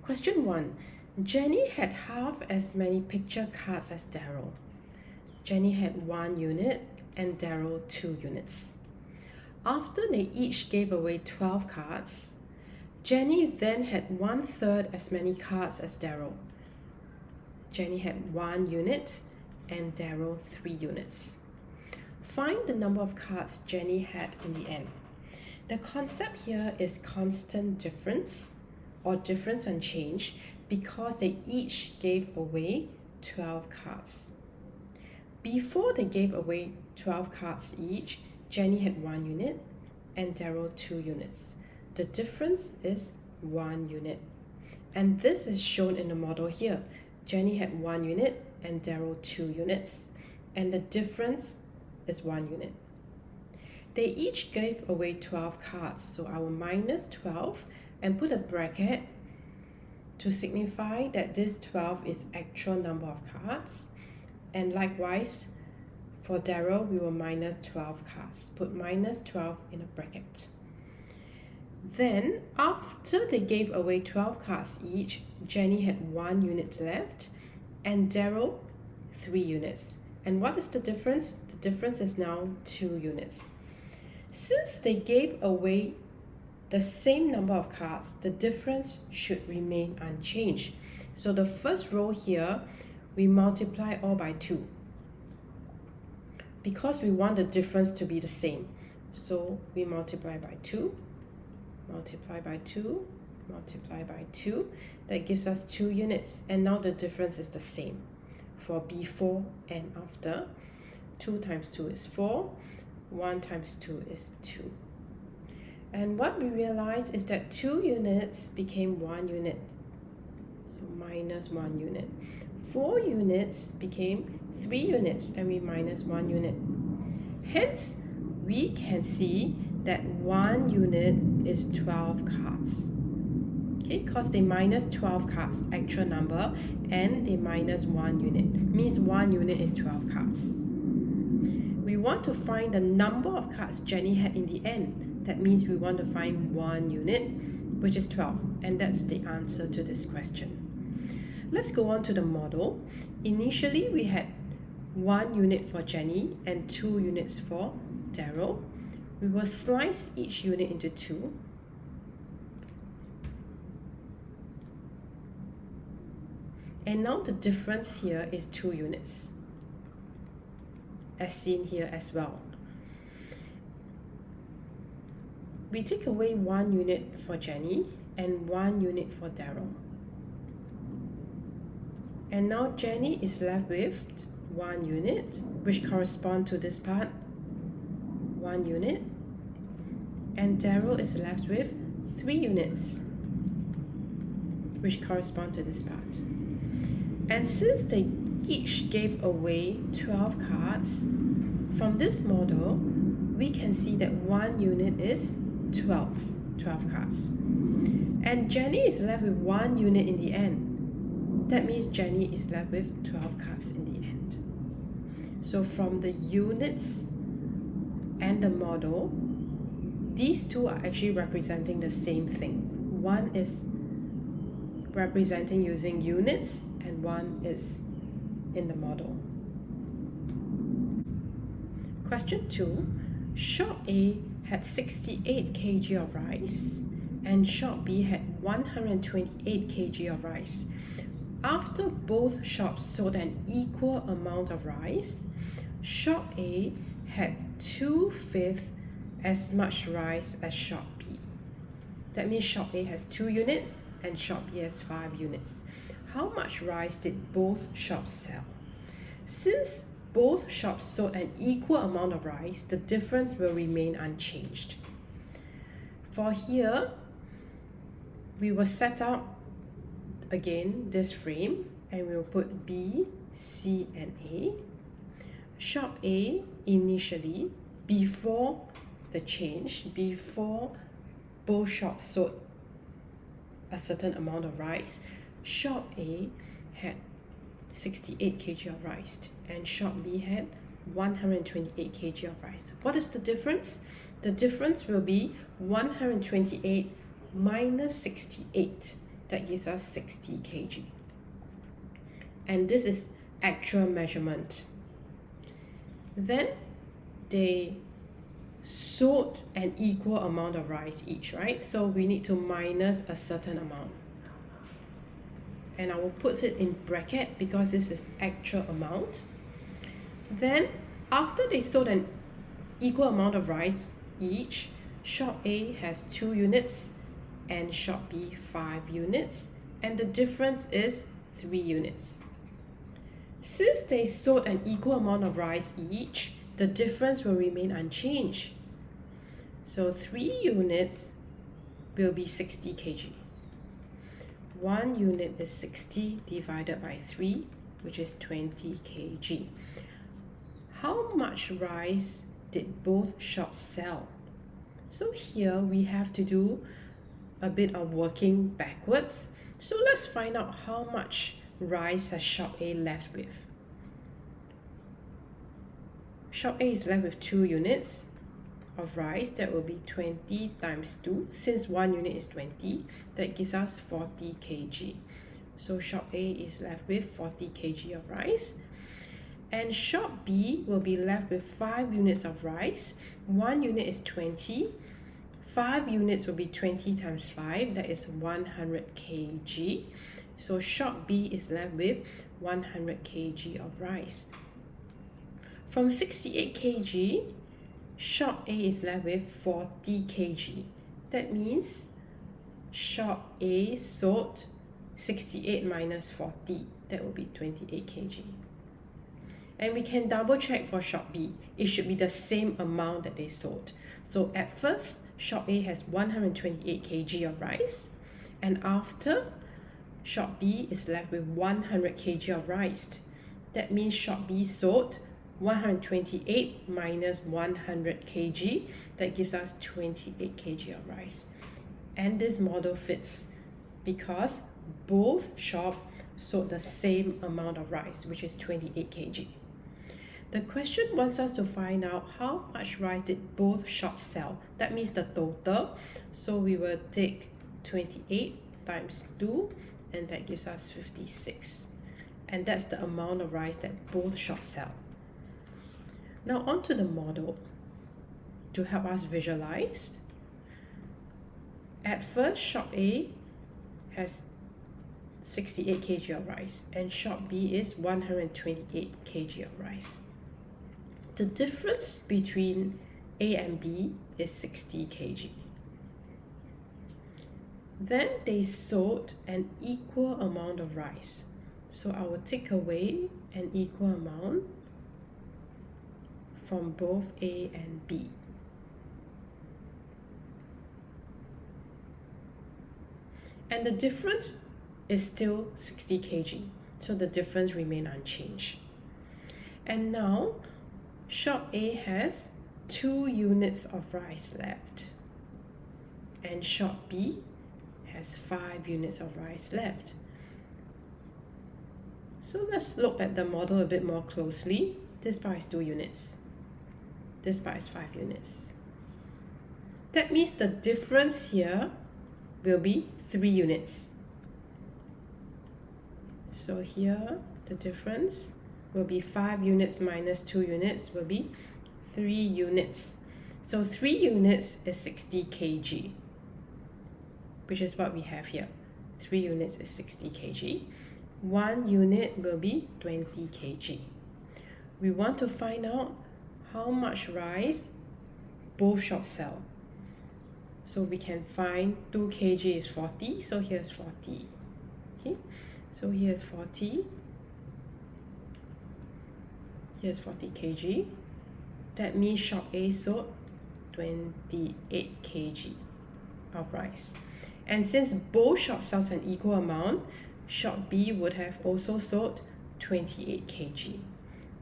Question 1. Jenny had half as many picture cards as Daryl. Jenny had 1 unit and Daryl 2 units. After they each gave away 12 cards, Jenny then had 1/3 as many cards as Daryl. Jenny had 1 unit and Daryl 3 units. Find the number of cards Jenny had in the end. The concept here is constant difference or difference unchanged because they each gave away 12 cards. Before they gave away 12 cards each, Jenny had 1 unit and Daryl 2 units. The difference is 1 unit. And this is shown in the model here. Jenny had 1 unit and Daryl 2 units. And the difference is 1 unit. They each gave away 12 cards, so I will minus 12 and put a bracket to signify that this 12 is actual number of cards. And likewise, for Daryl, we will minus 12 cards. Put minus 12 in a bracket. Then, after they gave away 12 cards each, Jenny had 1 unit left and Daryl 3 units. And what is the difference? The difference is now 2 units. Since they gave away the same number of cards, the difference should remain unchanged. So the first row here, we multiply all by 2 because we want the difference to be the same. So we multiply by 2, multiply by 2, multiply by 2. That gives us 2 units. And now the difference is the same for before and after. 2 times 2 is 4. 1 times 2 is 2. And what we realize is that 2 units became 1 unit. So minus 1 unit. 4 units became 3 units and we minus 1 unit. Hence, we can see that 1 unit is 12 cards. Okay, because they minus 12 cards, actual number, and they minus 1 unit. Means 1 unit is 12 cards. We want to find the number of cards Jenny had in the end. That means we want to find 1 unit, which is 12. And that's the answer to this question. Let's go on to the model. Initially, we had 1 unit for Jenny and 2 units for Daryl. We will slice each unit into 2. And now the difference here is 2 units, as seen here as well. We take away 1 unit for Jenny and 1 unit for Daryl. And now Jenny is left with 1 unit, which corresponds to this part, 1 unit. And Daryl is left with 3 units, which correspond to this part. And since they each gave away 12 cards, from this model, we can see that 1 unit is 12 cards. And Jenny is left with 1 unit in the end. That means Jenny is left with 12 cards in the end. So from the units and the model, these two are actually representing the same thing. One is representing using units and one is in the model. Question 2. Shop A had 68 kg of rice and shop B had 128 kg of rice. After both shops sold an equal amount of rice, shop A had 2/5 as much rice as shop B. That means shop A has 2 units and shop B has 5 units. How much rice did both shops sell? Since both shops sold an equal amount of rice, the difference will remain unchanged. For here, we will set up again this frame and we'll put B, C, and A. Shop A initially, before the change, before both shops sold a certain amount of rice, shop A had 68 kg of rice and shop B had 128 kg of rice. What is the difference? The difference will be 128 minus 68. That gives us 60 kg. And this is actual measurement. Then they sowed an equal amount of rice each, right? So we need to minus a certain amount. And I will put it in bracket because this is actual amount. Then after they sowed an equal amount of rice each, shop A has 2 units and shop B 5 units, and the difference is 3 units. Since they sowed an equal amount of rice each, the difference will remain unchanged. So 3 units will be 60 kg. 1 unit is 60 divided by 3, which is 20 kg. How much rice did both shops sell? So here we have to do a bit of working backwards. So let's find out how much rice has shop A left with. Shop A is left with 2 units of rice. That will be 20 times 2. Since 1 unit is 20, that gives us 40 kg. So shop A is left with 40 kg of rice. And shop B will be left with 5 units of rice. 1 unit is 20. 5 units will be 20 times 5, that is 100 kg. So shop B is left with 100 kg of rice. From 68 kg, shop A is left with 40 kg. That means shop A sold 68 minus 40, that will be 28 kg. And we can double check for shop B. It should be the same amount that they sold. So at first, shop A has 128 kg of rice, and after, shop B is left with 100 kg of rice. That means shop B sold 128 minus 100 kg. That gives us 28 kg of rice. And this model fits because both shops sold the same amount of rice, which is 28 kg. The question wants us to find out how much rice did both shops sell. That means the total. So we will take 28 times 2, and that gives us 56. And that's the amount of rice that both shops sell. Now on to the model to help us visualize. At first, shop A has 68 kg of rice and shop B is 128 kg of rice. The difference between A and B is 60 kg. Then they sold an equal amount of rice. So I will take away an equal amount from both A and B. And the difference is still 60 kg. So the difference remains unchanged. And now, shop A has 2 units of rice left. And shop B has 5 units of rice left. So let's look at the model a bit more closely. This part is 2 units. This part is 5 units. That means the difference here will be 3 units. So here, the difference will be 5 units minus 2 units will be 3 units. So 3 units is 60 kg, which is what we have here. 3 units is 60 kg. 1 unit will be 20 kg. We want to find out how much rice both shops sell. So we can find 2 kg is 40, so here's 40. Okay, so here's 40. Here's 40 kg. That means shop A sold 28 kg of rice. And since both shops sell an equal amount, shop B would have also sold 28 kg.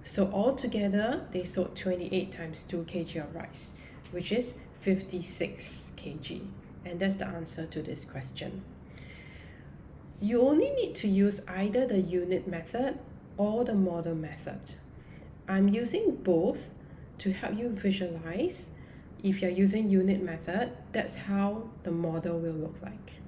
So altogether, they sold 28 times 2 kg of rice, which is 56 kg. And that's the answer to this question. You only need to use either the unit method or the model method. I'm using both to help you visualize. If you're using unit method, that's how the model will look like.